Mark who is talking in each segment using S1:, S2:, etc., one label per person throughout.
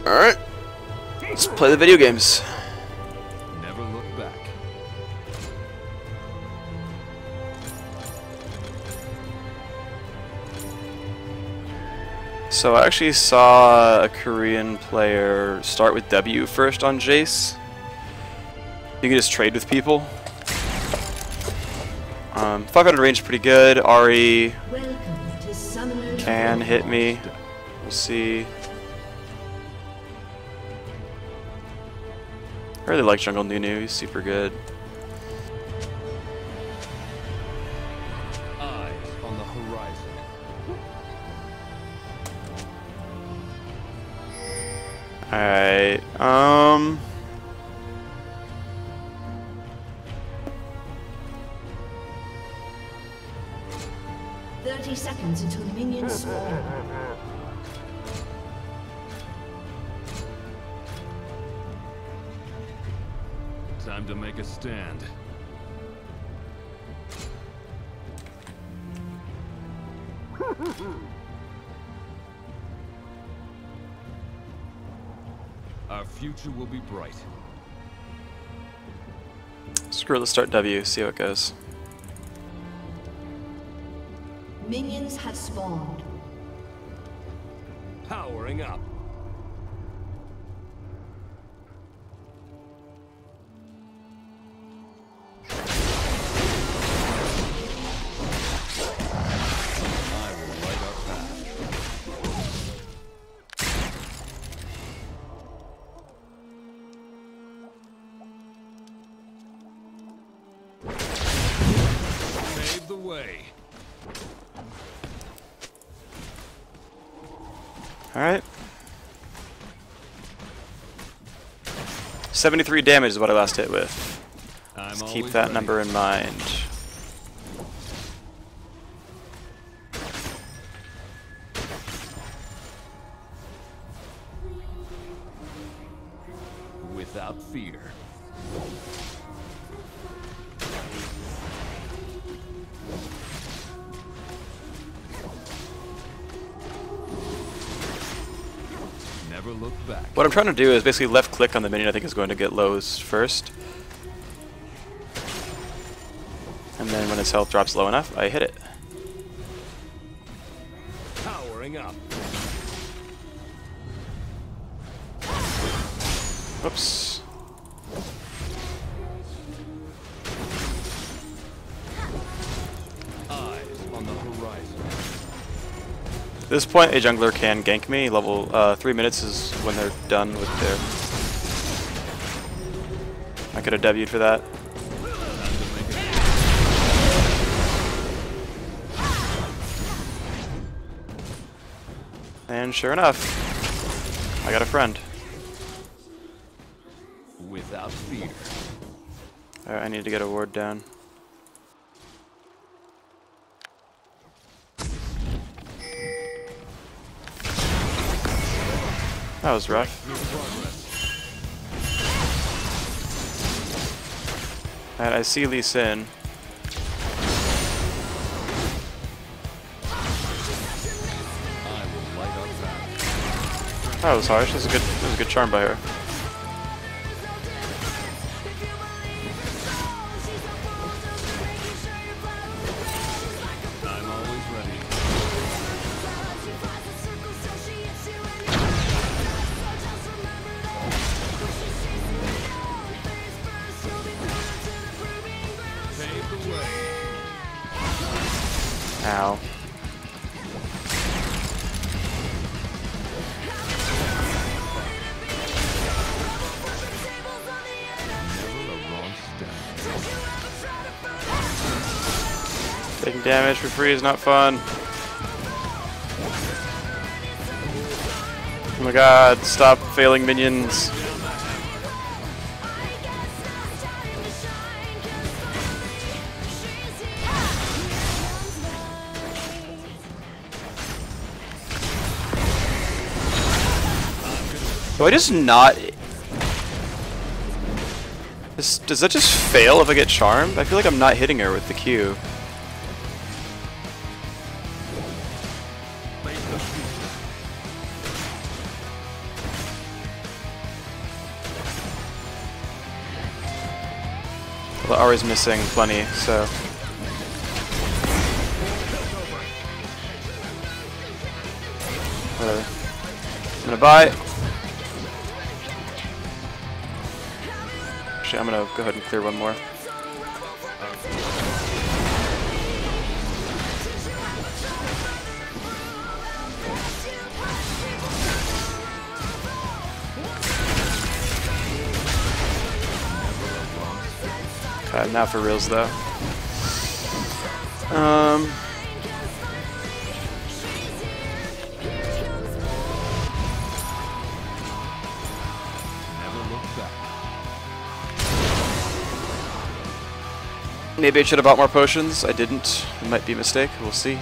S1: Alright. Let's play the video games.
S2: Never look back.
S1: So I actually saw a Korean player start with W first on Jayce. You can just trade with people. 500 range is pretty good. Ari can hit me. We'll see. I really like Jungle Nunu, he's super good.
S2: Eyes on the horizon.
S1: Alright,
S3: 30 seconds until minions spawn.
S2: Time to make a stand. Our future will be bright.
S1: screw it, let's start W, see how it goes.
S3: Minions have spawned.
S2: Powering up. Pave the way.
S1: Alright. 73 damage is what I last hit with. Let's keep that number in mind.
S2: Without fear. Never look back.
S1: What I'm trying to do is basically left click on the minion I think is going to get lows first. And then when its health drops low enough, I hit it.
S2: Powering up.
S1: Whoops.
S2: Eyes on the horizon.
S1: At this point, a jungler can gank me. Level 3 minutes is when they're done with their... I could have W'd for that. And sure enough, I got a friend.
S2: Without fear.
S1: Alright, I need to get a ward down. That was rough. Alright, I see Lee Sin. That was harsh. That was a good charm by her.
S2: I'm always ready. Pave the way.
S1: Ow.
S2: Never a wrong step.
S1: Taking damage for free is not fun. Oh my god, stop failing minions. Do I just not... Does that just fail if I get charmed? I feel like I'm not hitting her with the Q. Well, Ari's missing plenty, so... Whatever. I'm gonna buy. Actually, I'm gonna go ahead and clear one more. Okay, now for reals though. Maybe I should have bought more potions. I didn't. It might be a mistake. We'll see.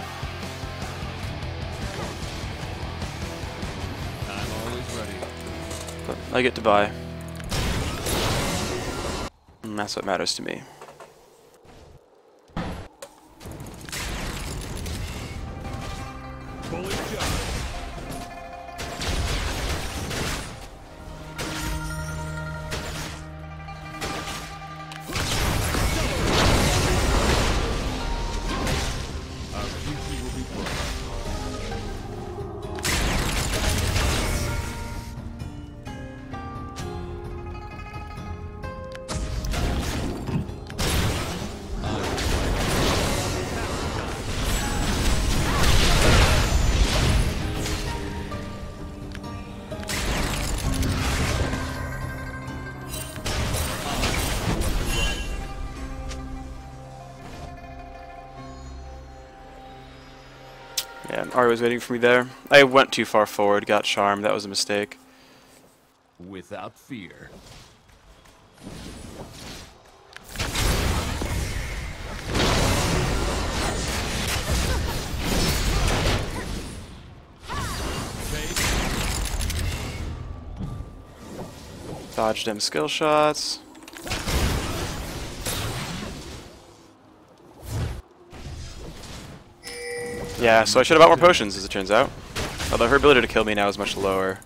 S2: I'm always ready.
S1: But I get to buy. And that's what matters to me.
S2: Fully charged. Our future will be bright.
S1: Yeah, Ari was waiting for me there. I went too far forward, got charmed. That was a mistake.
S2: Without fear.
S1: Dodged him skill shots. Yeah, so I should have bought more potions, as it turns out. Although her ability to kill me now is much lower.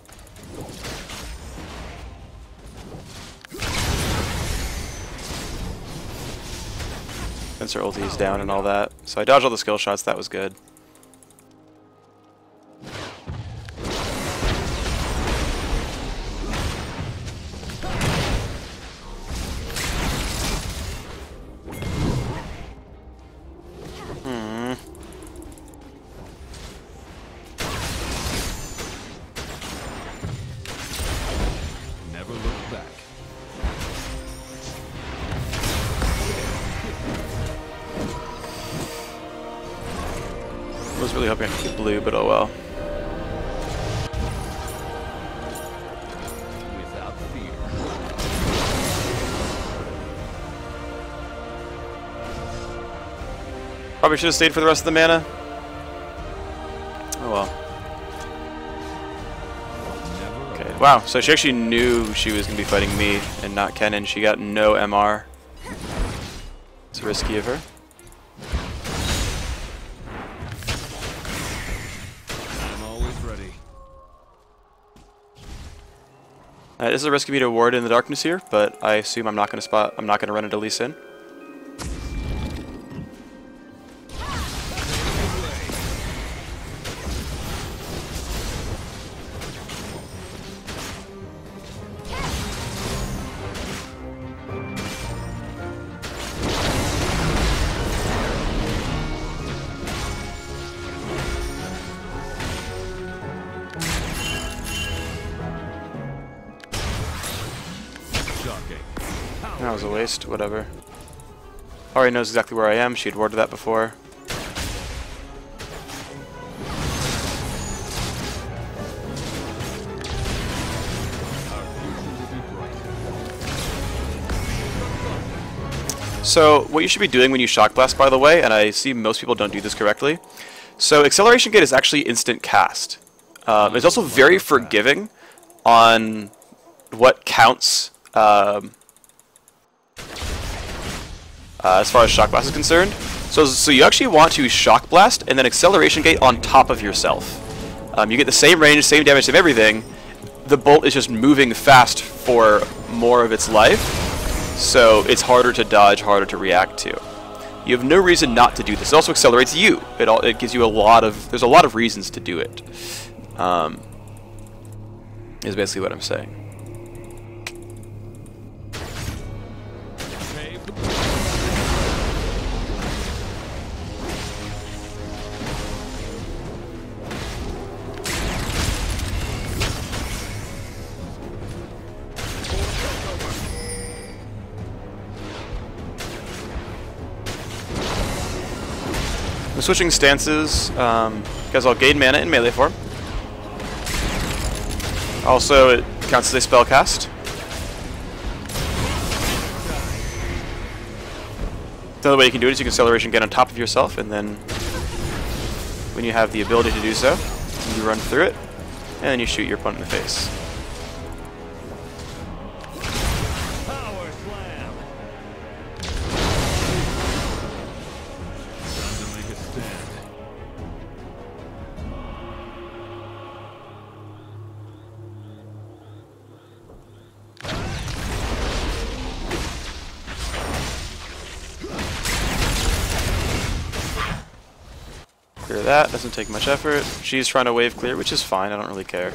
S1: Since her ulti is down and all that. So I dodged all the skill shots, that was good.
S2: Never look back.
S1: I was really hoping I could get blue, but oh well.
S2: Without fear.
S1: Probably should have stayed for the rest of the mana. Oh well. Okay, wow, so she actually knew she was going to be fighting me and not Kennen. She got no MR. It's risky of her.
S2: I'm always ready.
S1: This is a risk of me to ward in the darkness here, but I assume I'm not going to run into Lee Sin. That was a waste, whatever. Ari knows exactly where I am, she had warded that before. So, what you should be doing when you Shock Blast, by the way, and I see most people don't do this correctly, so Acceleration Gate is actually instant cast. It's also very forgiving on what counts as far as Shock Blast is concerned. So you actually want to Shock Blast and then Acceleration Gate on top of yourself. You get the same range, same damage, same everything. The bolt is just moving fast for more of its life. So it's harder to dodge, harder to react to. You have no reason not to do this. It also accelerates you. It gives you there's a lot of reasons to do it. Is basically what I'm saying. I'm switching stances because I'll gain mana in melee form. Also, it counts as a spell cast. The other way you can do it is you can acceleration get on top of yourself, and then when you have the ability to do so, you run through it, and then you shoot your opponent in the face.
S2: Power slam. Time to make a stand.
S1: Clear that, doesn't take much effort. She's trying to wave clear, which is fine, I don't really care.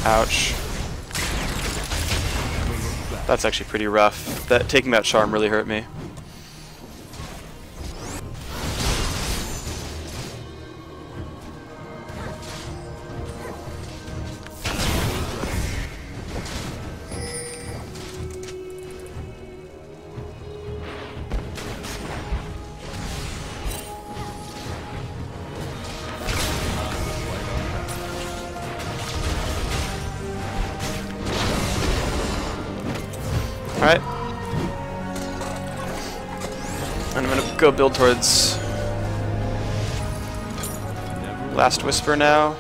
S1: Ouch. That's actually pretty rough. Taking that charm really hurt me. Alright. And I'm gonna go build towards Last Whisper now.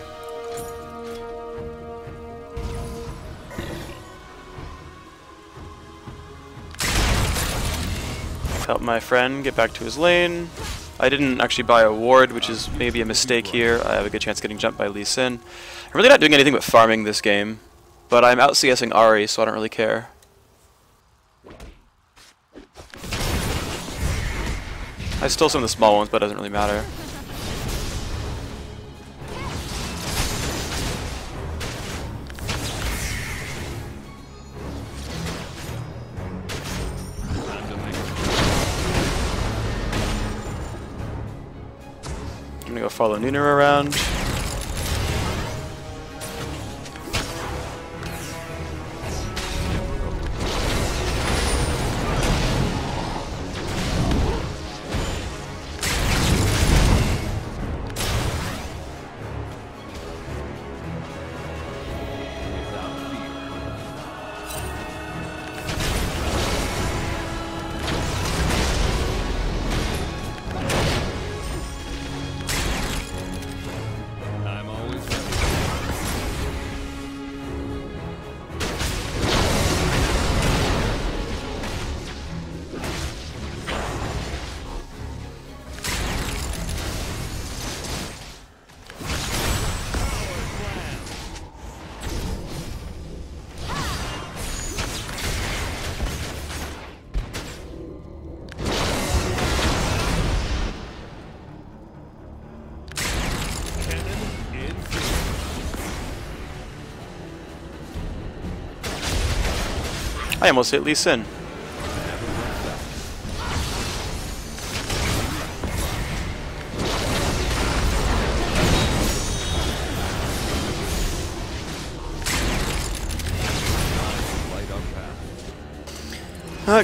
S1: Help my friend get back to his lane. I didn't actually buy a ward, which is maybe a mistake here. I have a good chance of getting jumped by Lee Sin. I'm really not doing anything but farming this game, but I'm out CSing Ahri, so I don't really care. I stole some of the small ones, but it doesn't really matter. I'm gonna go follow Nunu around. I almost hit Lee Sin.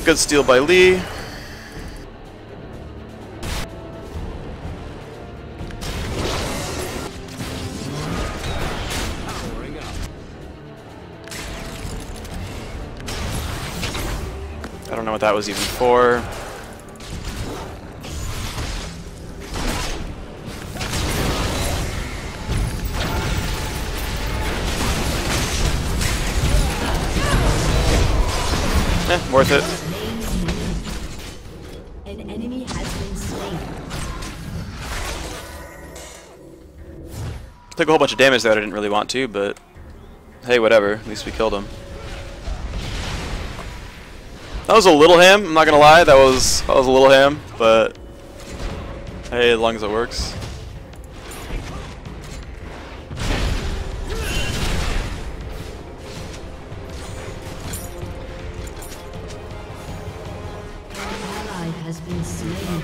S1: Good steal by Lee. I don't know what that was even for. Worth it. Took a whole bunch of damage there that I didn't really want to, but hey, whatever. At least we killed him. That was a little ham, I'm not gonna lie. That was a little ham, but hey, as long as it works.
S3: Ally has been slain.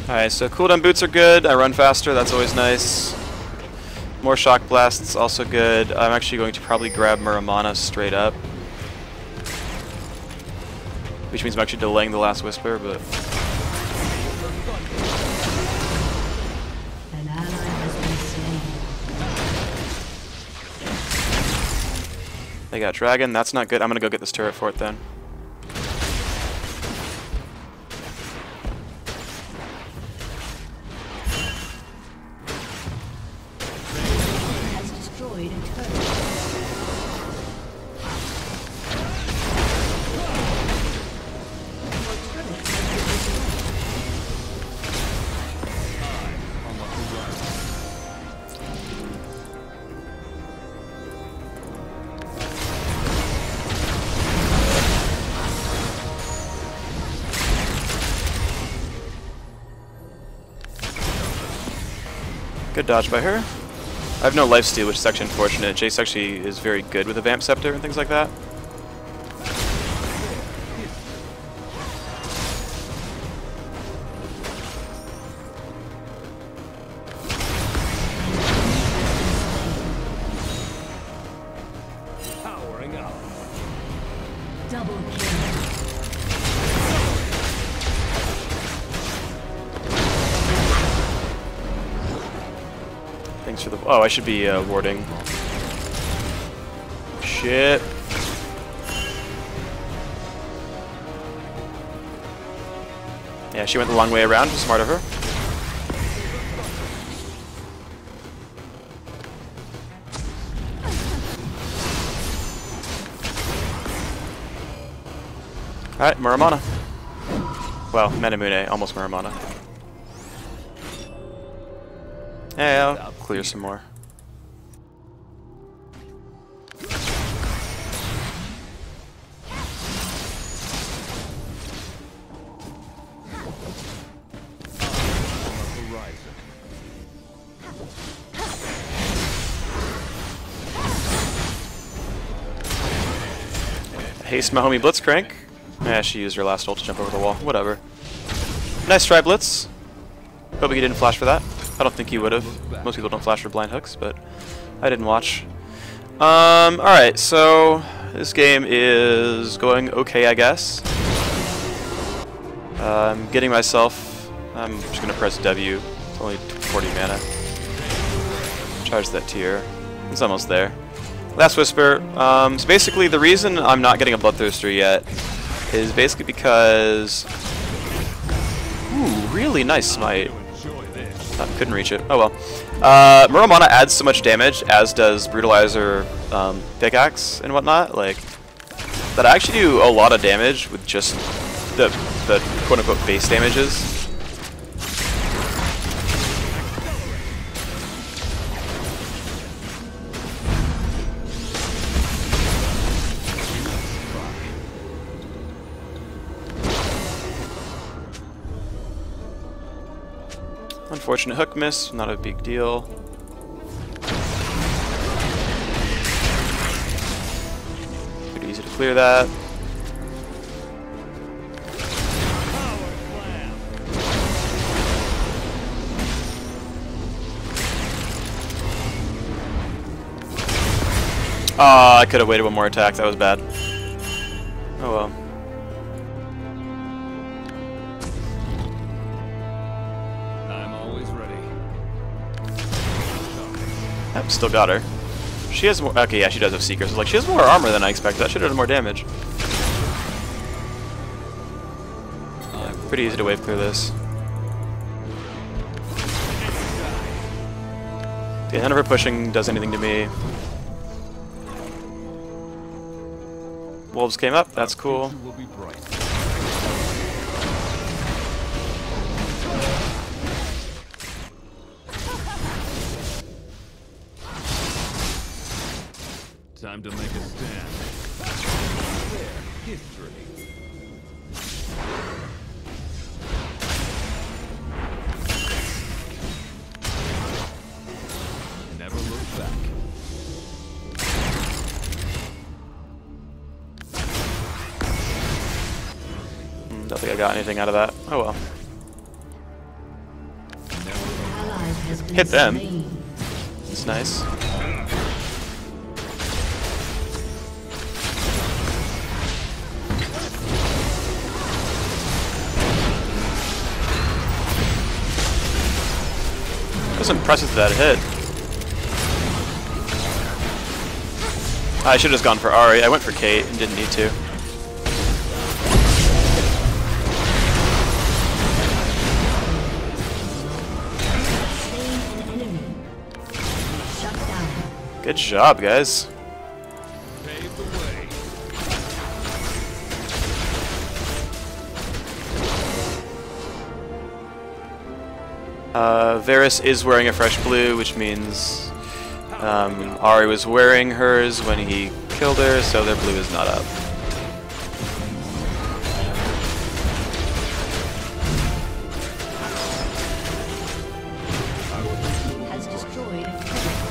S1: Alright, so cooldown boots are good. I run faster, that's always nice. More shock blasts, also good. I'm actually going to probably grab Muramana straight up. Which means I'm actually delaying the last whisper, but...
S3: An ally has been slain.
S1: They got dragon, that's not good. I'm gonna go get this turret fort then.
S3: Has destroyed a turret.
S1: Good dodge by her. I have no lifesteal, which is actually unfortunate. Jayce actually is very good with a Vamp Scepter and things like that.
S2: Powering up.
S3: Double kill.
S1: Thanks for the... Oh, I should be warding. Shit. Yeah, she went the long way around. Smart of her. Alright, Muramana. Well, Menamune, almost Muramana. Yeah, I'll clear some more.
S2: Horizon.
S1: Haste my homie Blitzcrank. Yeah, she used her last ult to jump over the wall. Whatever. Nice try, Blitz. Hope he didn't flash for that. I don't think he would have. Most people don't flash for blind hooks, but I didn't watch. Alright, so this game is going okay, I guess. I'm getting myself... I'm just going to press W. It's only 40 mana. Charge that tier. It's almost there. Last Whisper. So basically, the reason I'm not getting a Bloodthirster yet is basically because... Ooh, really nice smite. Couldn't reach it. Oh well. Muramana adds so much damage, as does Brutalizer, Pickaxe, and whatnot, like, that I actually do a lot of damage with just the quote-unquote base damages. Unfortunate hook miss, not a big deal. Pretty easy to clear that. I could have waited one more attack, that was bad. Oh well. Yep, still got her. She has more... Okay, yeah, she does have Seekers. Like, she has more armor than I expected. That should have done more damage. Yeah, pretty easy to wave clear this. Yeah, none of her pushing does anything to me. Wolves came up. That's cool.
S2: Time to make a stand. There, history. Never look back.
S1: Don't think I got anything out of that. Oh well.
S3: Ally has been
S1: Hit them.
S3: slain.
S1: It's nice. That was impressive that hit. I should have just gone for Ari. I went for Kate and didn't need to.
S3: Slain an enemy. Shut down.
S1: Good job, guys.
S2: Pave the way.
S1: Varus is wearing a fresh blue, which means Ari was wearing hers when he killed her, so their blue is not up.
S3: Has destroyed a turret.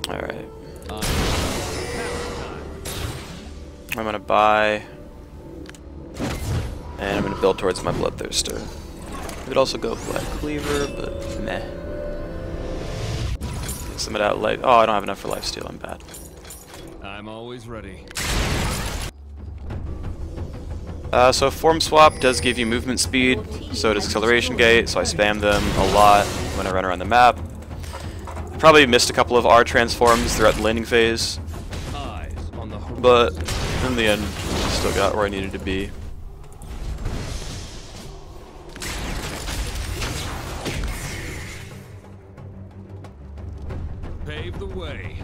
S1: Alright. I'm gonna buy. And I'm gonna build towards my Bloodthirster. I could also go Black Cleaver, but meh. Some of that life. Oh, I don't have enough for lifesteal, I'm bad.
S2: I'm always ready.
S1: So Form Swap does give you movement speed, so does Acceleration Gate, so I spam them a lot when I run around the map. I probably missed a couple of R transforms throughout the landing phase,
S2: Eyes on the horizon.
S1: but in the end, I still got where I needed to be.
S2: Pave the way.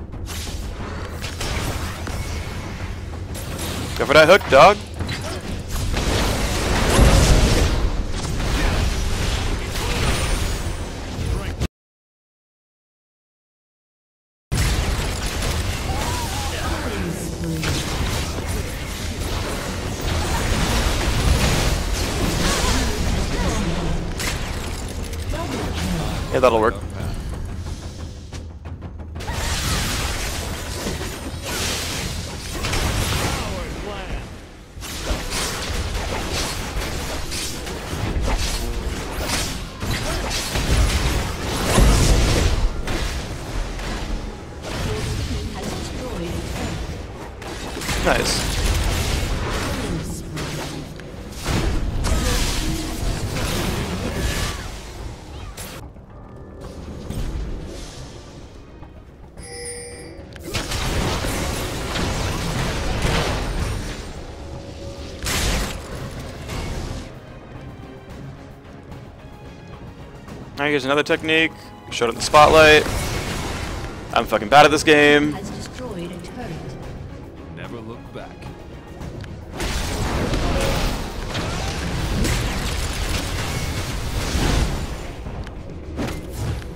S1: Go for that hook, dog! Yeah, that'll work.
S2: Power slam.
S3: Has destroyed a turret.
S1: Nice. Alright, here's another technique. Showed it in the spotlight. I'm fucking bad at this game.
S3: Has destroyed a turret.
S2: Never look back.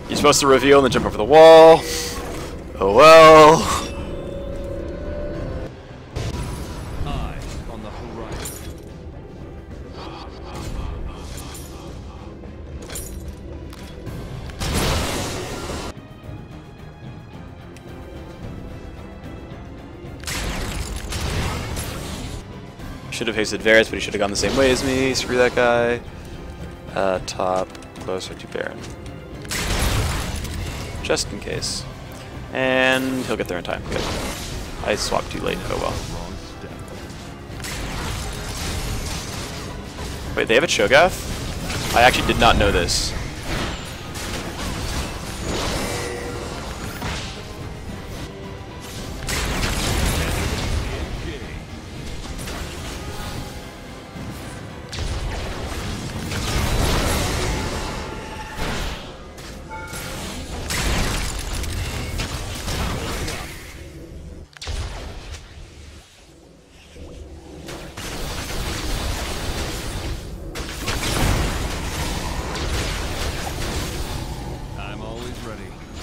S1: You're supposed to reveal and then jump over the wall. Oh well.
S2: Eyes on the horizon.
S1: Should have hasted Varus, but he should have gone the same way as me. Screw that guy. Top, closer to Baron. Just in case. And he'll get there in time. Good. I swapped too late. Oh well.
S2: Wrong step.
S1: Wait, they have a Cho'Gath? I actually did not know this.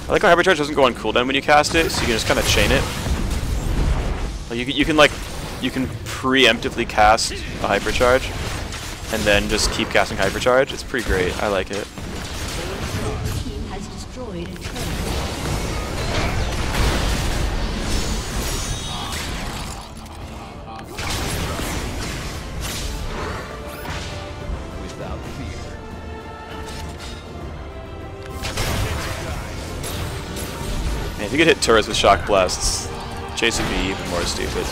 S1: I like how Hypercharge doesn't go on cooldown when you cast it, so you can just kind of chain it. Like you can preemptively cast a Hypercharge, and then just keep casting Hypercharge. It's pretty great. I like it.
S3: Your team has destroyed a turret.
S2: Without fear.
S1: Man, if you could hit turrets with Shock Blasts, Jayce would be even more stupid.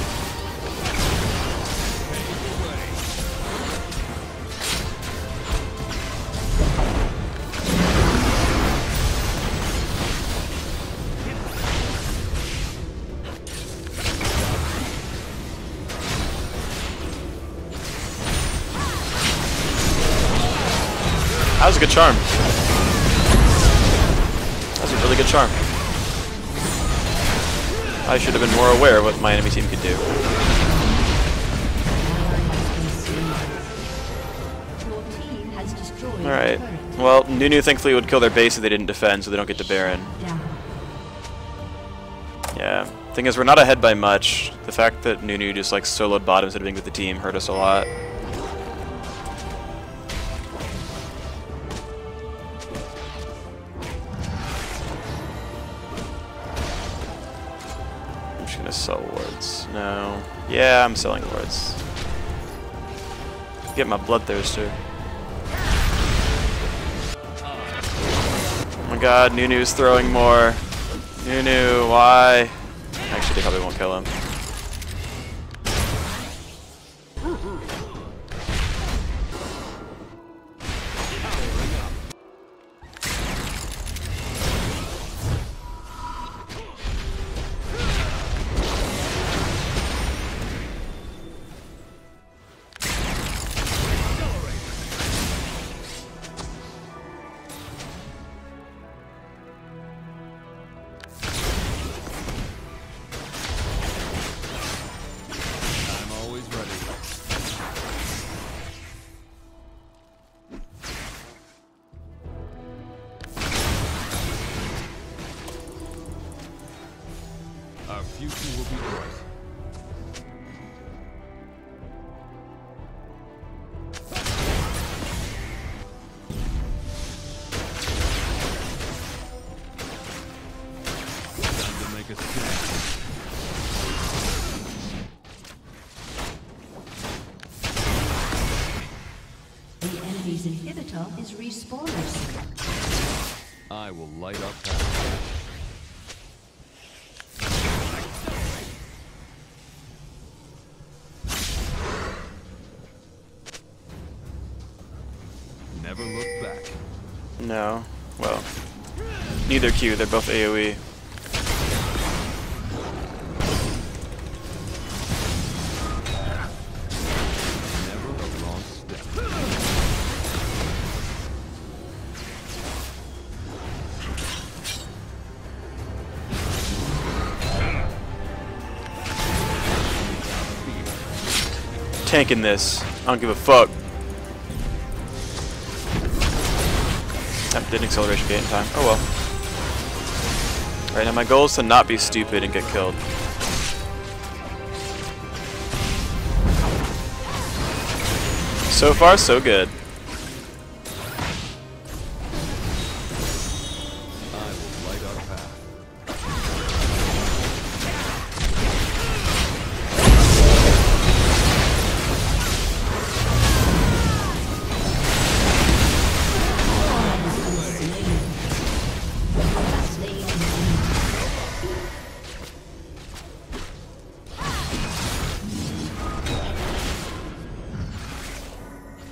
S1: That was a good charm. That was a really good charm. I should have been more aware of what my enemy team could do.
S3: Your team has destroyed a
S1: Alright.
S3: turret.
S1: Well, Nunu thankfully would kill their base if they didn't defend, so they don't get to Baron.
S3: Down.
S1: Yeah. Thing is, we're not ahead by much. The fact that Nunu just like soloed bottom instead of being with the team hurt us a lot. I'm just gonna sell wards. No. Yeah, I'm selling wards. Get my bloodthirster. Oh my god, Nunu's throwing more. Nunu, why? Actually, they probably won't kill him.
S2: I'm always ready. Our future will be bright. Time to make a stand.
S3: The enemy's inhibitor is respawners.
S2: I will light up path. Never look back.
S1: No. Well, neither Q, they're both AoE.
S2: Never a wrong step.
S1: Tanking this. I don't give a fuck. That didn't acceleration gate in time. Oh well. Right now my goal is to not be stupid and get killed. So far, so good.
S2: I will light our path.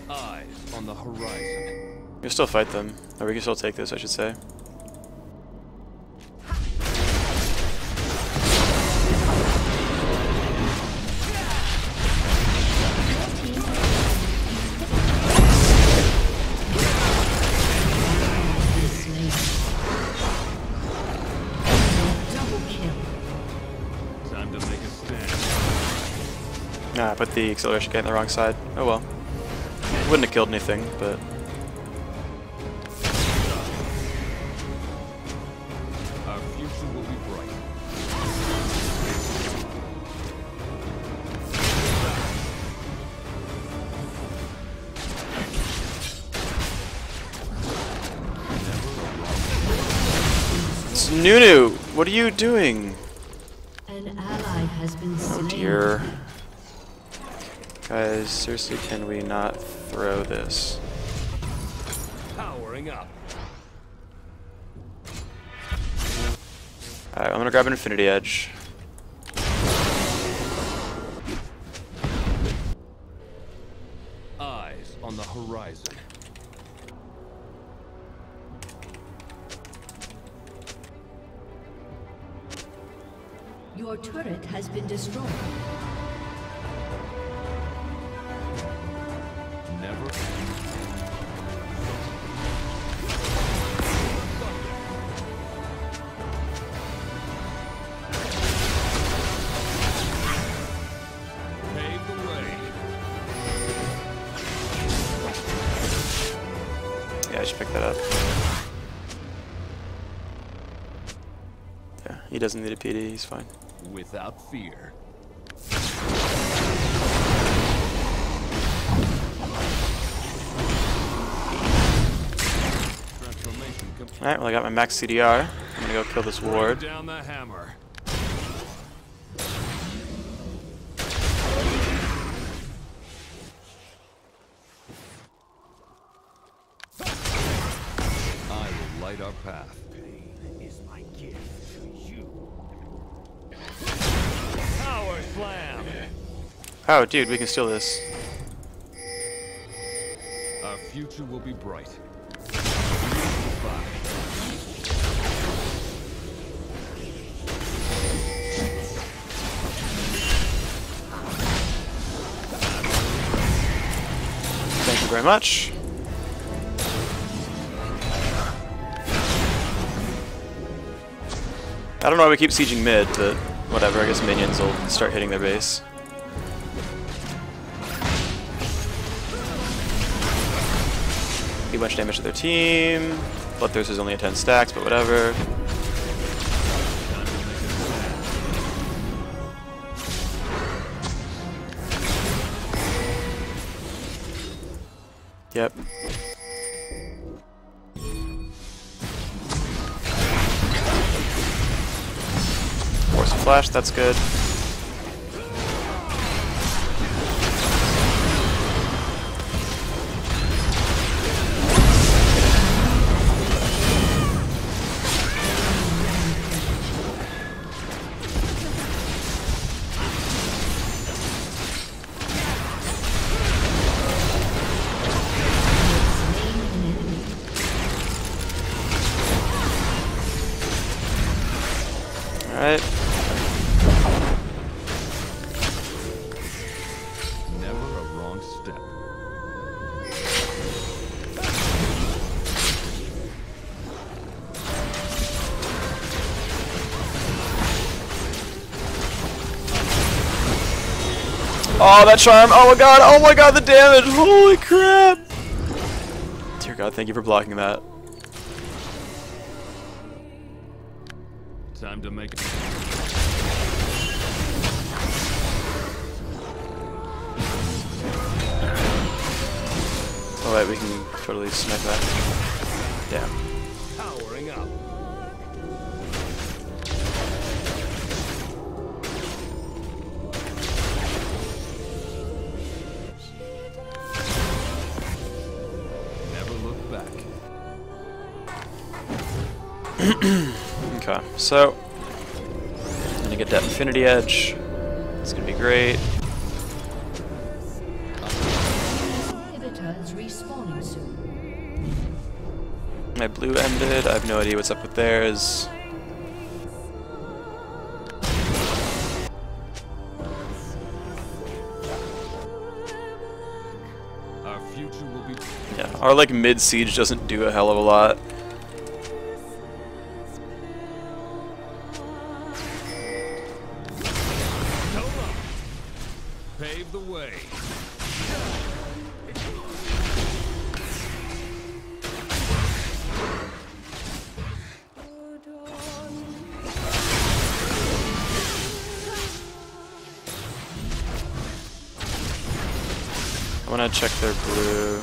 S2: Eyes on the horizon.
S1: We can still fight them. Or we can still take this, I should say.
S3: Double kill.
S2: Time to make a stand.
S1: Ah, I put the acceleration gate on the wrong side. Oh well. Wouldn't have killed anything, but... Nunu, what are you doing?
S3: An ally has been slain.
S1: Oh dear. Guys, seriously, can we not throw this?
S2: Powering up.
S1: Alright, I'm gonna grab an Infinity Edge.
S2: Eyes on the horizon.
S3: Your turret has been destroyed.
S2: Never. Pave the way.
S1: Yeah, I should pick that up. Yeah, he doesn't need a PD, he's fine.
S2: Without fear. Transformation complete.
S1: Alright, well I got my max CDR. I'm gonna go kill this ward.
S2: Down the hammer. I will light our path. Pain is my gift to you. Power slam.
S1: Oh, dude, we can steal this.
S2: Our future will be bright.
S1: Thank you very much. I don't know why we keep sieging mid, but whatever, I guess minions will start hitting their base. Do a bunch of damage to their team. Bloodthirster's only at 10 stacks, but whatever. Yep. Force a flash, that's good. Alright.
S2: Never a wrong step.
S1: Oh, that charm! Oh my god, the damage! Holy crap! Dear god, thank you for blocking that.
S2: Time to make it.
S1: Oh wait, we can totally snipe that. Damn.
S2: Powering up. Never look back.
S1: Okay, so I'm gonna get that Infinity Edge. It's gonna be great.
S3: Inhibitor is respawning soon.
S1: My blue ended. I have no idea what's up with theirs.
S2: Our future will be.
S1: Yeah, our like mid siege doesn't do a hell of a lot.
S2: Pave the way.
S1: I want to check their blue.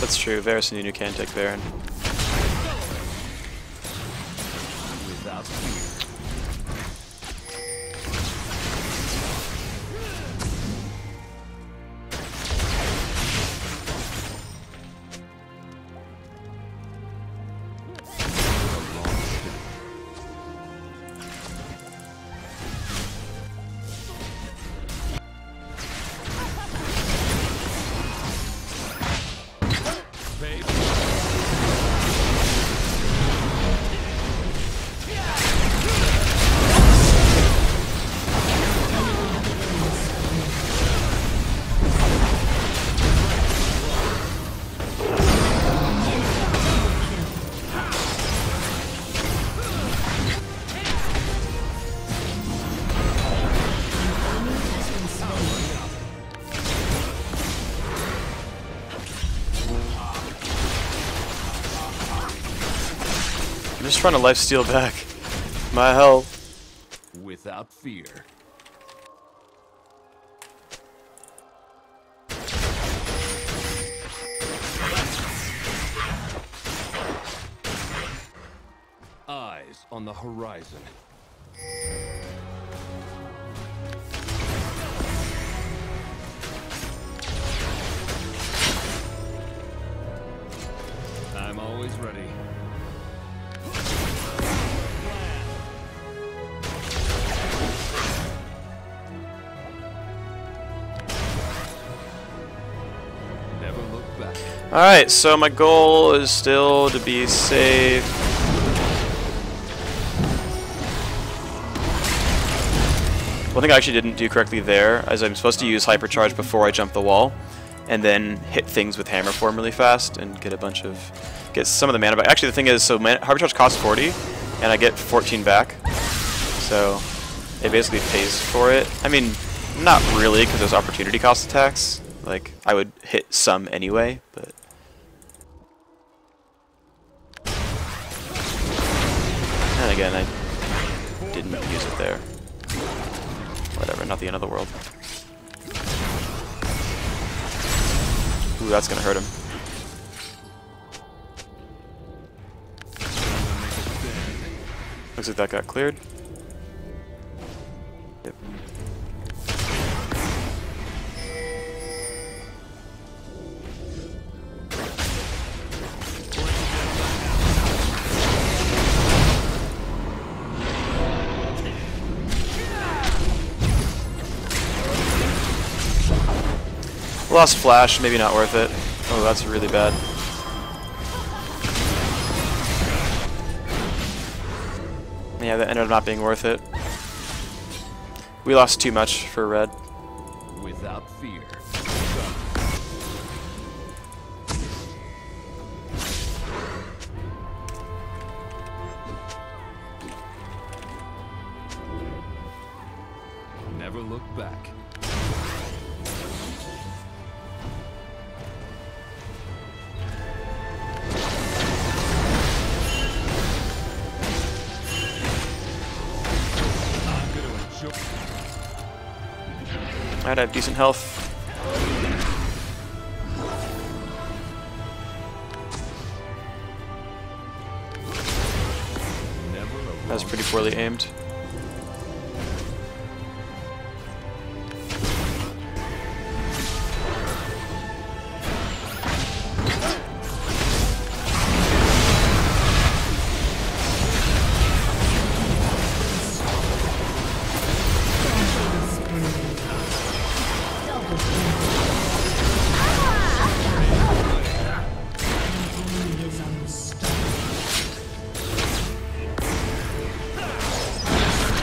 S1: That's true. Varus and Nunu can take Baron.
S2: Without
S1: trying to lifesteal back my health.
S2: Without fear. Eyes on the horizon. I'm always ready. Never look back.
S1: Alright, so my goal is still to be safe. One thing I actually didn't do correctly there is I'm supposed to use Hypercharge before I jump the wall, and then hit things with Hammer Form really fast and get some of the mana back. Actually, the thing is, so Hypercharge costs 40, and I get 14 back, so it basically pays for it. I mean, not really, because there's opportunity cost attacks. Like, I would hit some anyway, but... And again, I didn't use it there. Whatever, not the end of the world. Ooh, that's gonna hurt him. Looks like that got cleared. Yep. Lost flash, maybe not worth it. Oh, that's really bad. Yeah, that ended up not being worth it. We lost too much for red.
S2: Without fear. Never look back.
S1: I'd have decent health. That was pretty poorly aimed.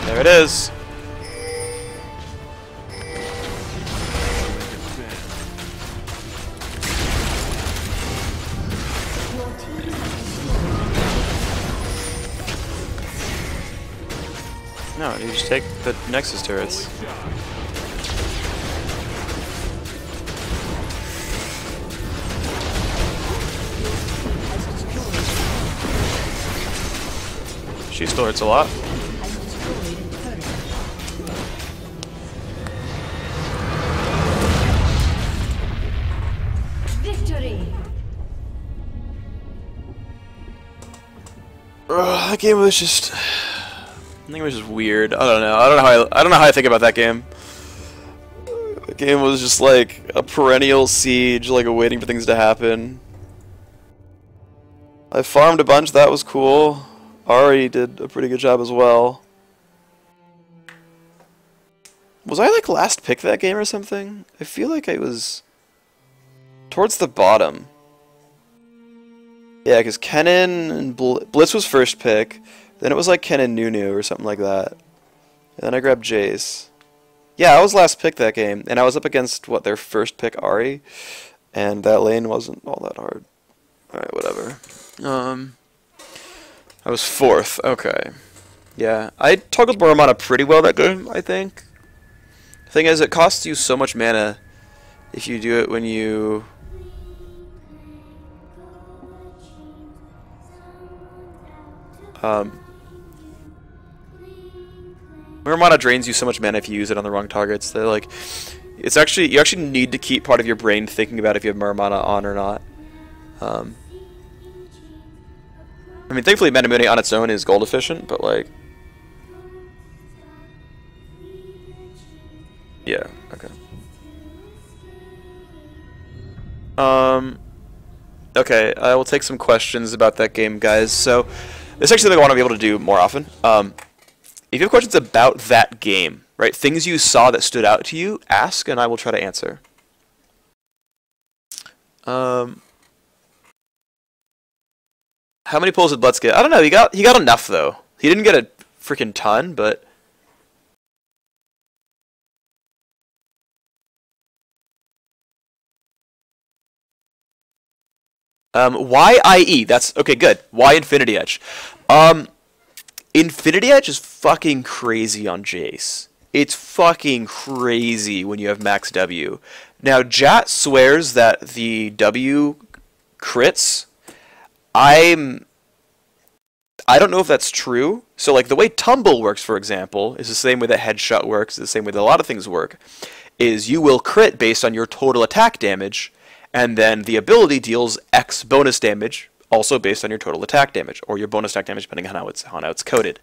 S1: There it is. No, you just take the Nexus turrets. She still hurts a lot. That game was just... I think it was just weird. I don't know. I don't know how I think about that game. The game was just like a perennial siege, like waiting for things to happen. I farmed a bunch. That was cool. Ari did a pretty good job as well. Was I like last pick that game or something? I feel like I was towards the bottom. Yeah, because Kennen and Blitz was first pick. Then it was like Kennen Nunu or something like that. And then I grabbed Jayce. Yeah, I was last pick that game. And I was up against, what, their first pick, Ari. And that lane wasn't all that hard. Alright, whatever. I was fourth. Okay. Yeah, I toggled Boromana pretty well that game, I think. The thing is, it costs you so much mana if you do it when you... Muramana drains you so much mana if you use it on the wrong targets. They're like, it's actually, you actually need to keep part of your brain thinking about if you have Muramana on or not. I mean, thankfully Manamune on its own is gold efficient, but like, yeah, okay. Okay, I will take some questions about that game, guys. So, this is actually something I want to be able to do more often. If you have questions about that game, right, things you saw that stood out to you, ask, and I will try to answer. How many pulls did Lutz get? I don't know. He got enough though. He didn't get a freaking ton, but why IE? That's okay. Good. Why Infinity Edge? Infinity Edge is fucking crazy on Jayce. It's fucking crazy when you have max W. Now, Jat swears that the W crits. I don't know if that's true. So, like, the way Tumble works, for example, is the same way that Headshot works, the same way that a lot of things work, is you will crit based on your total attack damage, and then the ability deals X bonus damage, also based on your total attack damage, or your bonus attack damage, depending on how it's coded.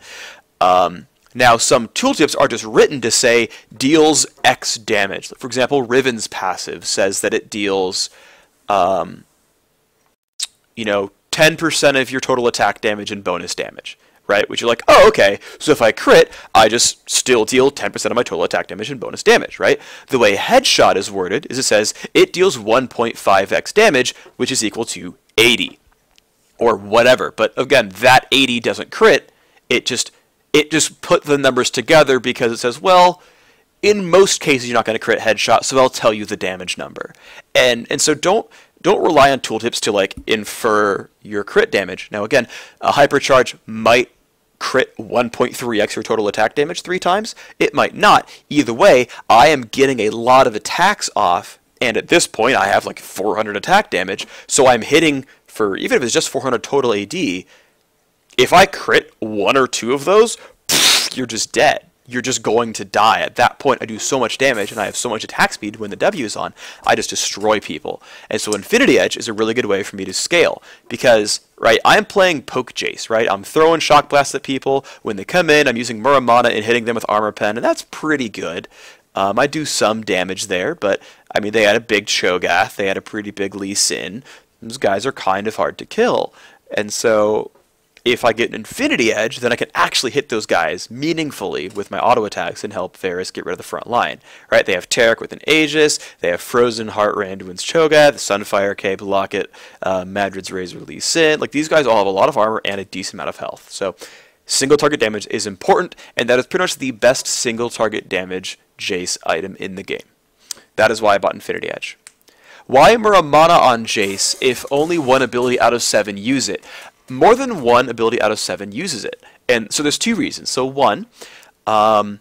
S1: Now, some tooltips are just written to say deals X damage. For example, Riven's passive says that it deals, 10% of your total attack damage and bonus damage, right? Which you're like, oh, okay, so if I crit, I just still deal 10% of my total attack damage and bonus damage, right? The way Headshot is worded is it says it deals 1.5x damage, which is equal to 80. Or whatever, but again, that 80 doesn't crit. It just put the numbers together because it says, well, in most cases you're not going to crit Headshot, so I'll tell you the damage number. And so don't rely on tooltips to like infer your crit damage. Now again, a hypercharge might crit 1.3x your total attack damage 3 times. It might not. Either way, I am getting a lot of attacks off, and at this point I have like 400 attack damage, so I'm hitting for, even if it's just 400 total AD, if I crit 1 or 2 of those, you're just dead. You're just going to die. At that point, I do so much damage, and I have so much attack speed when the W is on, I just destroy people. And so Infinity Edge is a really good way for me to scale, because, right, I'm playing Poke Jayce, right? I'm throwing Shock Blasts at people. When they come in, I'm using Muramana and hitting them with Armor Pen, and that's pretty good. I do some damage there, but, I mean, they had a big Cho'Gath, they had a pretty big Lee Sin. Those guys are kind of hard to kill. And so if I get an Infinity Edge, then I can actually hit those guys meaningfully with my auto attacks and help Varus get rid of the front line. Right? They have Taric with an Aegis, they have Frozen Heart Randuin's Cho'Gath, Sunfire Cape, Locket, Madrid's Razor Lee Sin. Like, these guys all have a lot of armor and a decent amount of health. So single target damage is important, and that is pretty much the best single target damage Jayce item in the game. That is why I bought Infinity Edge. Why Muramana on Jayce if only 1 ability out of 7 use it? More than 1 ability out of 7 uses it. And so there's 2 reasons. So 1, Manamune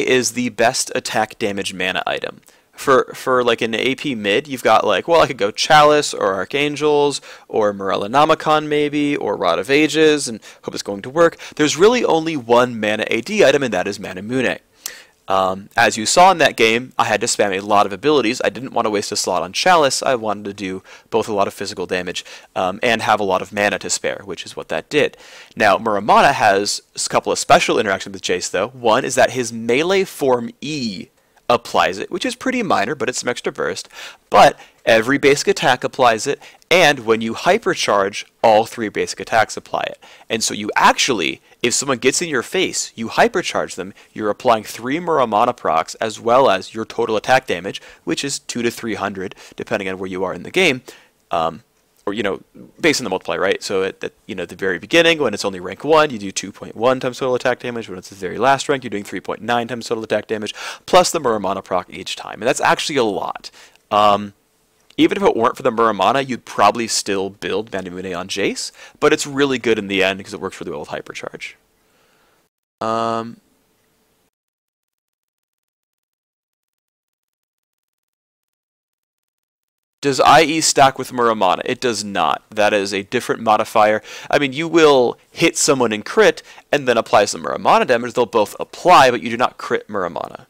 S1: is the best attack damage mana item. For like an AP mid, you've got like, well, I could go Chalice or Archangels or Morellonomicon maybe, or Rod of Ages, and hope it's going to work. There's really only 1 mana AD item, and that is Manamune. As you saw in that game, I had to spam a lot of abilities. I didn't want to waste a slot on Chalice. I wanted to do both a lot of physical damage and have a lot of mana to spare, which is what that did. Now, Muramana has a couple of special interactions with Jayce, though. One is that his melee form E applies it, which is pretty minor, but it's some extra burst. But every basic attack applies it, and when you hypercharge, all 3 basic attacks apply it. And so you actually, if someone gets in your face, you hypercharge them, you're applying 3 Muramana procs as well as your total attack damage, which is 200 to 300, depending on where you are in the game. Or, based on the multiplier, right? So at the very beginning, when it's only rank 1, you do 2.1 times total attack damage. When it's the very last rank, you're doing 3.9 times total attack damage, plus the Muramana proc each time. And that's actually a lot. Even if it weren't for the Muramana, you'd probably still build Manamune on Jayce, but it's really good in the end because it works really well with Hypercharge. Does IE stack with Muramana? It does not. That is a different modifier. I mean, you will hit someone in crit and then apply some Muramana damage. They'll both apply, but you do not crit Muramana.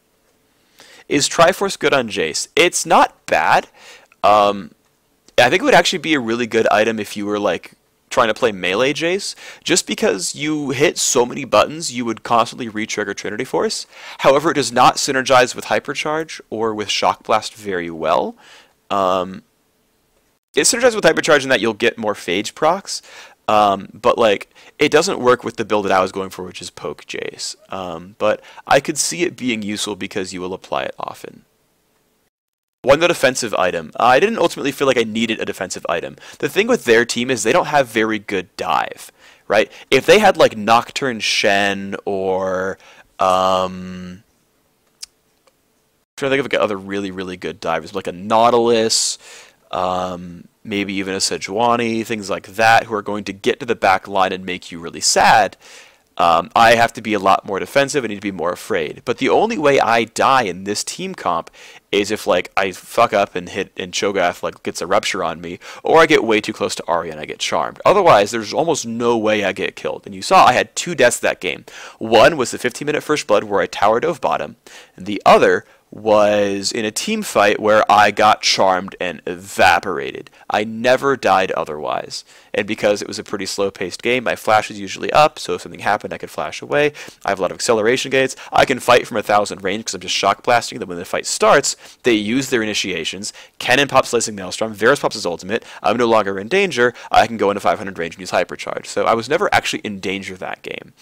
S1: Is Triforce good on Jayce? It's not bad. I think it would actually be a really good item if you were like trying to play melee Jayce, just because you hit so many buttons, you would constantly re-trigger Trinity Force. However, it does not synergize with Hypercharge or with Shock Blast very well. It synergizes with Hypercharge in that you'll get more Phage procs, but like it doesn't work with the build that I was going for, which is Poke Jayce. But I could see it being useful because you will apply it often. One defensive item. I didn't ultimately feel like I needed a defensive item. The thing with their team is they don't have very good dive, right? If they had like Nocturne Shen or trying to think of like other really, really good divers, like a Nautilus, maybe even a Sejuani, things like that, who are going to get to the back line and make you really sad. I have to be a lot more defensive. I need to be more afraid. But the only way I die in this team comp is if like I fuck up and hit and Cho'Gath like gets a rupture on me, or I get way too close to Arya and I get charmed. Otherwise, there's almost no way I get killed. And you saw I had 2 deaths that game. One was the 15-minute first blood where I tower dove bottom, and the other was in a team fight where I got charmed and evaporated. I never died otherwise. And because it was a pretty slow-paced game, my flash was usually up, so if something happened, I could flash away. I have a lot of acceleration gates. I can fight from 1,000 range because I'm just shock blasting them when the fight starts. They use their initiations. Cannon pops Slicing Maelstrom. Varus pops his ultimate. I'm no longer in danger. I can go into 500 range and use Hypercharge. So I was never actually in danger that game.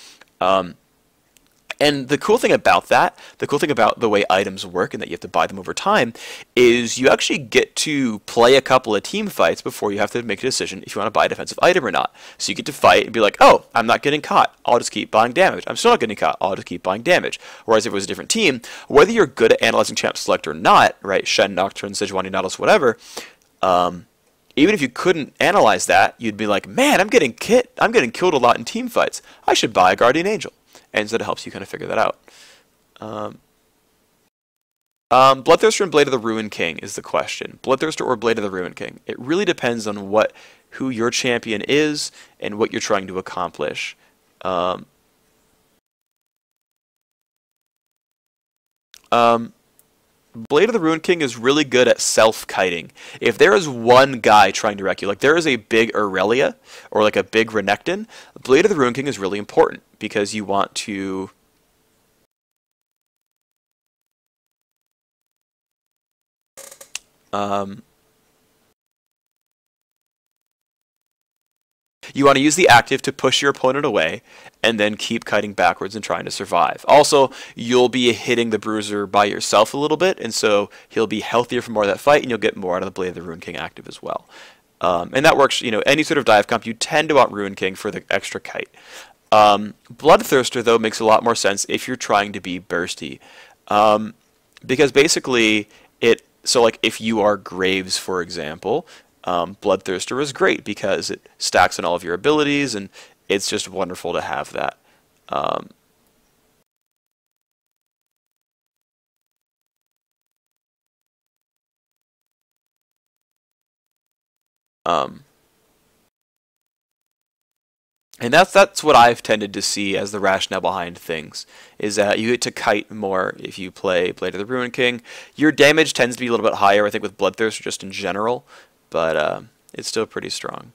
S1: And the cool thing about that, the cool thing about the way items work and that you have to buy them over time, is you actually get to play a couple of team fights before you have to make a decision if you want to buy a defensive item or not. So you get to fight and be like, oh, I'm not getting caught. I'll just keep buying damage. I'm still not getting caught. I'll just keep buying damage. Whereas if it was a different team, whether you're good at analyzing champ select or not, right, Shen, Nocturne, Sejuani, Nautilus, whatever, even if you couldn't analyze that, you'd be like, man, I'm getting killed a lot in team fights. I should buy a Guardian Angel. And so it helps you kind of figure that out. Bloodthirster and Blade of the Ruin King is the question. Bloodthirster or Blade of the Ruin King? It really depends on who your champion is and what you're trying to accomplish. Blade of the Ruin King is really good at self-kiting. If there is one guy trying to wreck you, like there is a big Aurelia or like a big Renekton, Blade of the Ruin King is really important because you want to use the active to push your opponent away and then keep kiting backwards and trying to survive. Also, you'll be hitting the Bruiser by yourself a little bit, and so he'll be healthier for more of that fight, and you'll get more out of the Blade of the Ruin King active as well. And that works, any sort of dive comp, you tend to want Ruin King for the extra kite. Bloodthirster, though, makes a lot more sense if you're trying to be bursty. Because basically, like if you are Graves, for example, Bloodthirster is great because it stacks on all of your abilities, and it's just wonderful to have that. And that's what I've tended to see as the rationale behind things, is that you get to kite more if you play Blade of the Ruin King. Your damage tends to be a little bit higher, I think, with Bloodthirster just in general, but it's still pretty strong.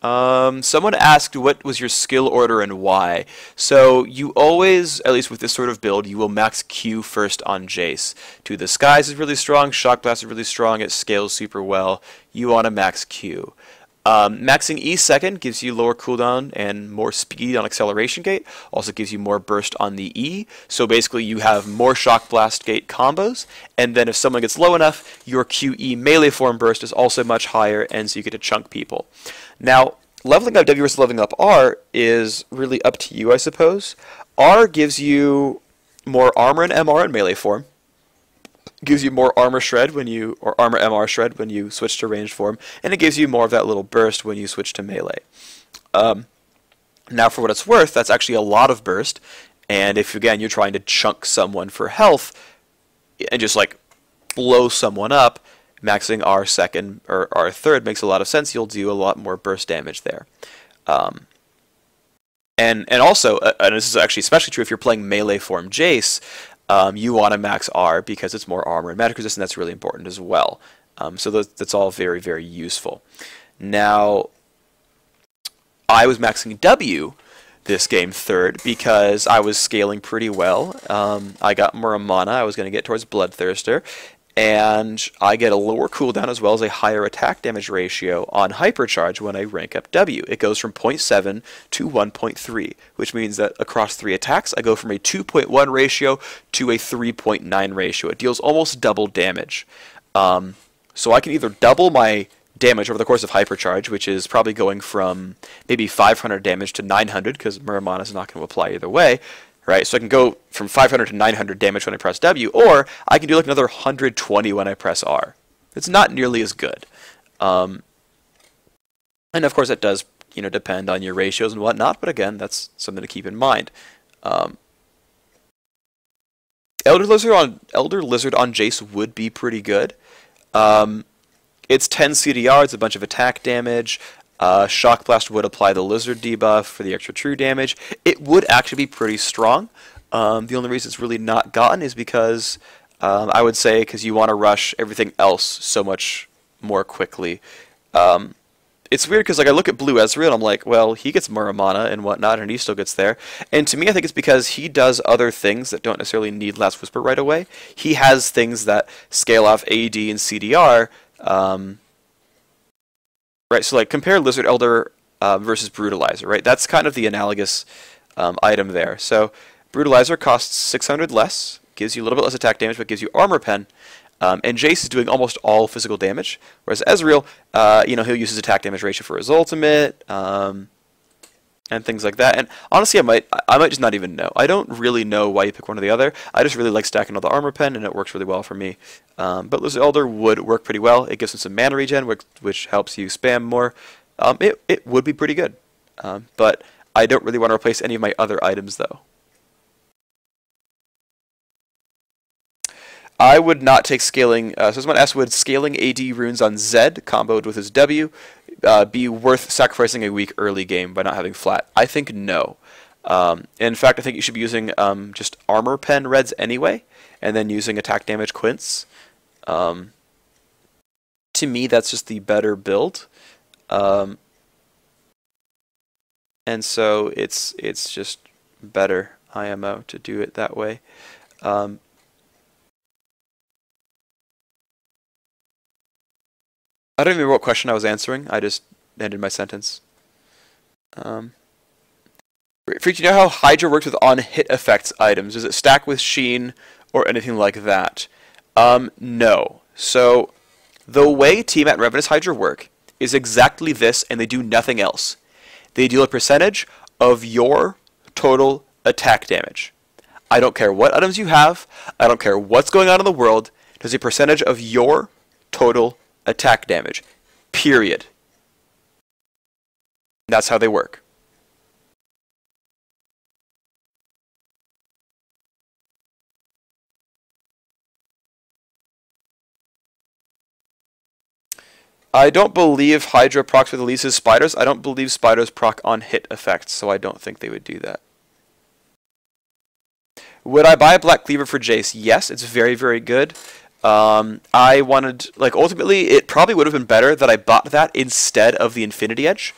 S1: Someone asked what was your skill order and why. So you always, at least with this sort of build, you will max Q first on Jayce. To the Skies is really strong, Shock Blast is really strong, it scales super well. You want to max Q. Maxing E second gives you lower cooldown and more speed on Acceleration Gate. Also gives you more burst on the E. So basically you have more Shock Blast Gate combos. And then if someone gets low enough, your QE melee form burst is also much higher, and so you get to chunk people. Now, leveling up W versus leveling up R is really up to you, I suppose. R gives you more armor and MR in melee form. Gives you more armor shred or armor MR shred when you switch to ranged form, and it gives you more of that little burst when you switch to melee. Now, for what it's worth, that's actually a lot of burst, and if again you're trying to chunk someone for health and just like blow someone up, maxing R second or R third makes a lot of sense. You'll do a lot more burst damage there. And also, and this is actually especially true if you're playing melee form Jayce, you want to max R because it's more armor and magic resistance. That's really important as well. So that's all very, very useful. Now, I was maxing W this game third because I was scaling pretty well. I got more mana. I was going to get towards Bloodthirster. And I get a lower cooldown as well as a higher attack damage ratio on Hypercharge when I rank up W. It goes from 0.7 to 1.3, which means that across 3 attacks, I go from a 2.1 ratio to a 3.9 ratio. It deals almost double damage. So I can either double my damage over the course of Hypercharge, which is probably going from maybe 500 damage to 900, because Muramana is not going to apply either way. Right, so I can go from 500 to 900 damage when I press W, or I can do like another 120 when I press R. It's not nearly as good. And of course it does, depend on your ratios and whatnot, but again, that's something to keep in mind. Elder Lizard on Jayce would be pretty good. It's 10 CDR, it's a bunch of attack damage. Shock Blast would apply the Lizard debuff for the extra true damage. It would actually be pretty strong. The only reason it's really not gotten is because I would say because you want to rush everything else so much more quickly. It's weird because I look at Blue Ezreal and I'm like, well, he gets Muramana and whatnot, and he still gets there. And to me, I think it's because he does other things that don't necessarily need Last Whisper right away. He has things that scale off AD and CDR. Right, so compare Lizard Elder versus Brutalizer, right? That's kind of the analogous item there. So Brutalizer costs 600 less, gives you a little bit less attack damage, but gives you armor pen. And Jayce is doing almost all physical damage, whereas Ezreal, he'll use his attack damage ratio for his ultimate, and things like that. And honestly, I might just not even know. I don't really know why you pick one or the other. I just really like stacking all the armor pen, and it works really well for me. But Lizard Elder would work pretty well. It gives him some mana regen, which helps you spam more. It would be pretty good. But I don't really want to replace any of my other items, though. I would not take scaling. So someone asked, would scaling AD runes on Zed comboed with his W be worth sacrificing a weak early game by not having flat? I think no. In fact, I think you should be using just armor pen reds anyway, and then using attack damage quints. To me, that's just the better build. And so it's just better IMO to do it that way. I don't even remember what question I was answering. I just ended my sentence. Phreak, do you know how Hydra works with on-hit effects items? Does it stack with Sheen or anything like that? No. So, the way Team at Revenus Hydra work is exactly this, and they do nothing else. They deal a percentage of your total attack damage. I don't care what items you have. I don't care what's going on in the world. There's a percentage of your total attack damage. Period. That's how they work. I don't believe Hydra procs with Elise's spiders. I don't believe spiders proc on hit effects, so I don't think they would do that. Would I buy a Black Cleaver for Jayce? Yes, it's very, very good. I wanted, ultimately, it probably would have been better that I bought that instead of the Infinity Edge,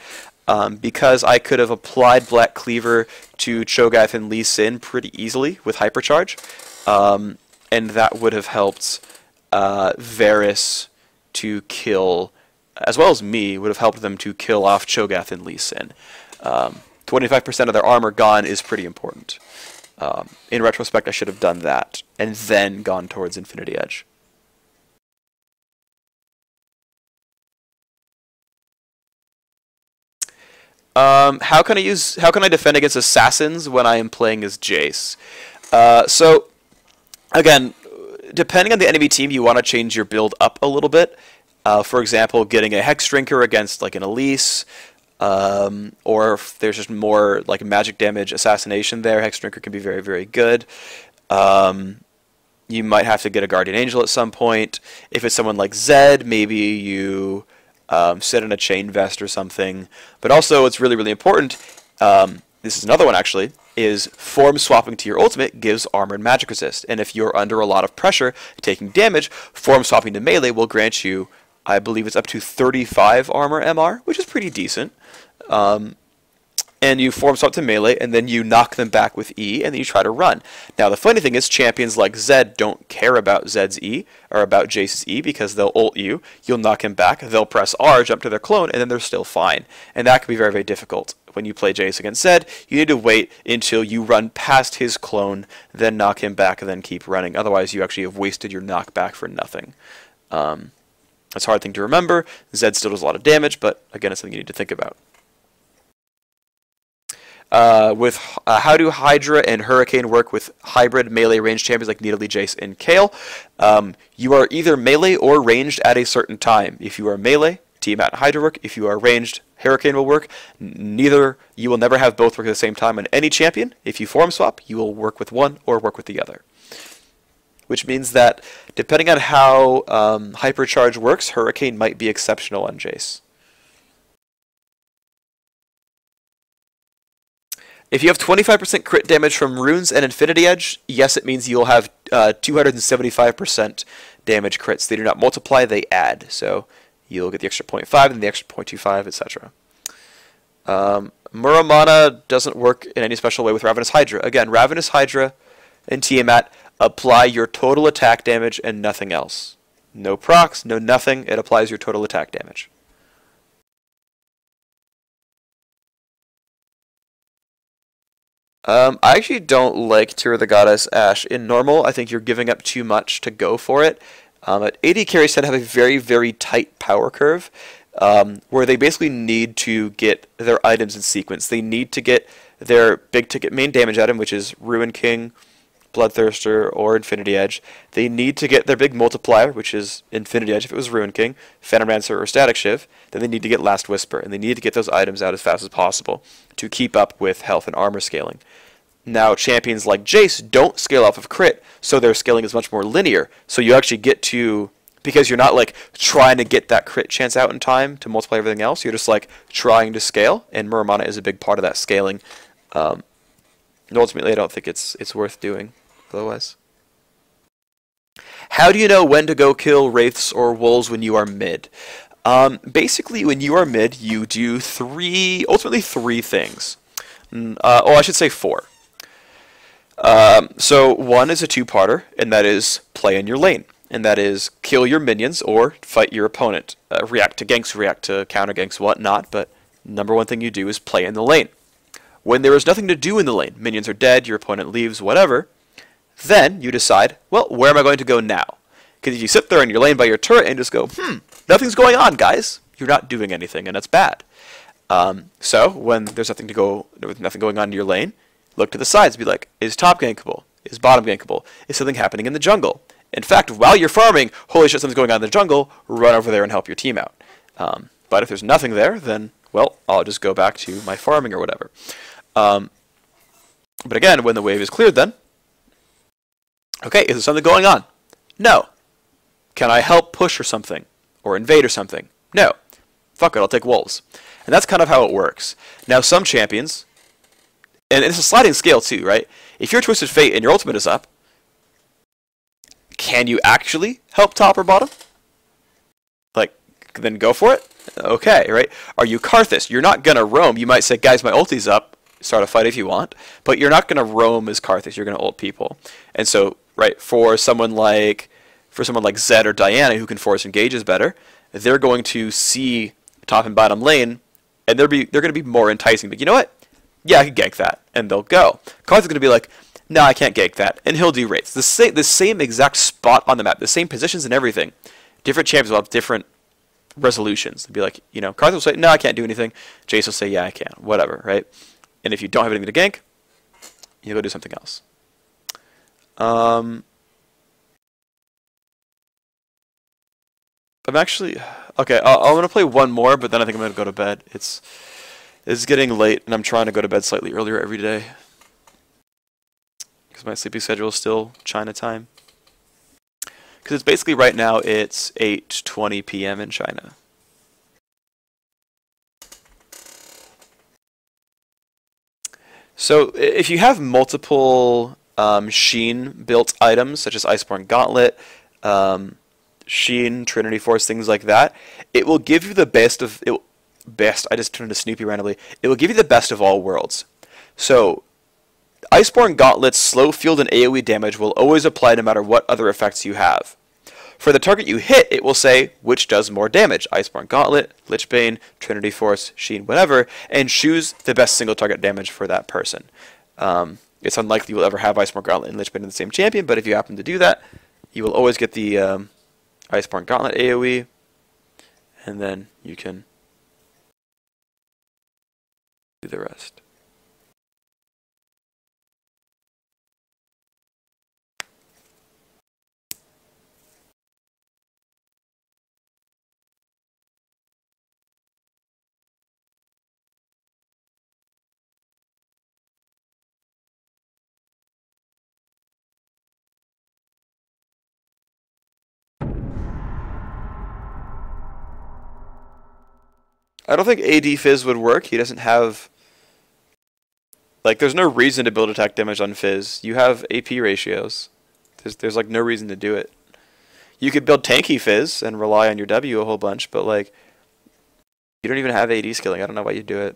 S1: because I could have applied Black Cleaver to Cho'Gath and Lee Sin pretty easily with Hypercharge, and that would have helped Varus to kill, as well as me, would have helped them to kill off Cho'Gath and Lee Sin. 25% of their armor gone is pretty important. In retrospect, I should have done that, and then gone towards Infinity Edge. How can I defend against assassins when I am playing as Jayce? So, again, depending on the enemy team, you want to change your build up a little bit. For example, getting a Hex Drinker against an Elise, or if there's just more magic damage assassination there, Hex Drinker can be very, very good. you might have to get a Guardian Angel at some point. If it's someone like Zed, maybe you sit in a Chain Vest or something. But also, what's really, really important, this is another one actually, is form swapping to your ultimate gives armor and magic resist. And if you're under a lot of pressure, taking damage, form swapping to melee will grant you, I believe it's up to 35 armor MR, which is pretty decent. And you form swap to melee, and then you knock them back with E, and then you try to run. Now, the funny thing is, champions like Zed don't care about Zed's E, or about Jayce's E, because they'll ult you, you'll knock him back, they'll press R, jump to their clone, and then they're still fine. And that can be very, very difficult. When you play Jayce against Zed, you need to wait until you run past his clone, then knock him back, and then keep running. Otherwise, you actually have wasted your knockback for nothing. That's a hard thing to remember. Zed still does a lot of damage, but again, it's something you need to think about. How do Hydra and Hurricane work with hybrid melee ranged champions like Nidalee, Jayce, and Kayle? You are either melee or ranged at a certain time. If you are melee, Tiamat and Hydra work. If you are ranged, Hurricane will work. You will never have both work at the same time on any champion. If you form swap, you will work with one or work with the other. Which means that depending on how Hypercharge works, Hurricane might be exceptional on Jayce. If you have 25% crit damage from runes and Infinity Edge, yes, it means you'll have 275% damage crits. They do not multiply, they add. So you'll get the extra 0.5 and the extra 0.25, etc. Muramana doesn't work in any special way with Ravenous Hydra. Again, Ravenous Hydra and Tiamat apply your total attack damage and nothing else. No procs, no nothing. It applies your total attack damage. I actually don't like Tear of the Goddess Ashe in normal. I think you're giving up too much to go for it. AD carries tend to have a very, very tight power curve, where they basically need to get their items in sequence. They need to get their big ticket main damage item, which is Ruin King, Bloodthirster, or Infinity Edge. They need to get their big multiplier, which is Infinity Edge if it was Ruin King, Phantom Rancer, or Static Shiv. Then they need to get Last Whisper, and they need to get those items out as fast as possible to keep up with health and armor scaling. Now, champions like Jayce don't scale off of crit, so their scaling is much more linear. So you actually get to, because you're not like trying to get that crit chance out in time to multiply everything else, you're just like trying to scale, and Muramana is a big part of that scaling. And ultimately, I don't think it's worth doing otherwise. How do you know when to go kill wraiths or wolves when you are mid? Basically, when you are mid, you do ultimately three things. I should say four. So one is a two-parter, and that is play in your lane. And that is kill your minions or fight your opponent. React to ganks, react to counter ganks, whatnot, but number one thing you do is play in the lane. When there is nothing to do in the lane, minions are dead, your opponent leaves, whatever, then you decide, well, where am I going to go now? Because if you sit there in your lane by your turret and just go, nothing's going on, guys, you're not doing anything, and that's bad. So when there's nothing going on in your lane, look to the sides and be like, is top gankable? Is bottom gankable? Is something happening in the jungle? In fact, while you're farming, holy shit, something's going on in the jungle, run over there and help your team out. But if there's nothing there, then, well, I'll just go back to my farming or whatever. But again, when the wave is cleared then, okay, is there something going on? No. Can I help push or something? Or invade or something? No. Fuck it, I'll take wolves. And that's kind of how it works. Now, some champions, and it's a sliding scale too, right? If you're Twisted Fate and your ultimate is up, can you actually help top or bottom? Like, then go for it? Okay, right? Are you Karthus? You're not going to roam. You might say, guys, my ulti's up. Start a fight if you want. But you're not going to roam as Karthus. You're going to ult people. And so, right, for someone like Zed or Diana who can force engages better, they're going to see top and bottom lane, and they're going to be more enticing. But you know what? Yeah, I can gank that. And they'll go. Karthus is going to be like, no, I can't gank that. And he'll do wraiths. The same exact spot on the map, the same positions and everything. Different champions will have different resolutions. They'll be like, Karthus will say, no, I can't do anything. Jayce will say, yeah, I can. Whatever, right? And if you don't have anything to gank, you go do something else. I'm actually... Okay, I'm going to play one more, but then I think I'm going to go to bed. It's getting late, and I'm trying to go to bed slightly earlier every day. Because my sleeping schedule is still China time. Because it's basically right now it's 8:20 p.m. in China. So if you have multiple Sheen built items, such as Iceborne Gauntlet, Sheen, Trinity Force, things like that, it will give you the best of it. Best. I just turned to Snoopy randomly. It will give you the best of all worlds. So Iceborne Gauntlet's slow field and AoE damage will always apply no matter what other effects you have. For the target you hit, it will say which does more damage, Iceborne Gauntlet, Lichbane, Trinity Force, Sheen, whatever, and choose the best single target damage for that person. It's unlikely you will ever have Iceborne Gauntlet and Lichbane in the same champion, but if you happen to do that, you will always get the Iceborne Gauntlet AoE, and then you can do the rest. I don't think AD Fizz would work. He doesn't have... Like, there's no reason to build attack damage on Fizz. You have AP ratios. There's like, no reason to do it. You could build tanky Fizz and rely on your W a whole bunch, but, like, you don't even have AD skilling. I don't know why you do it.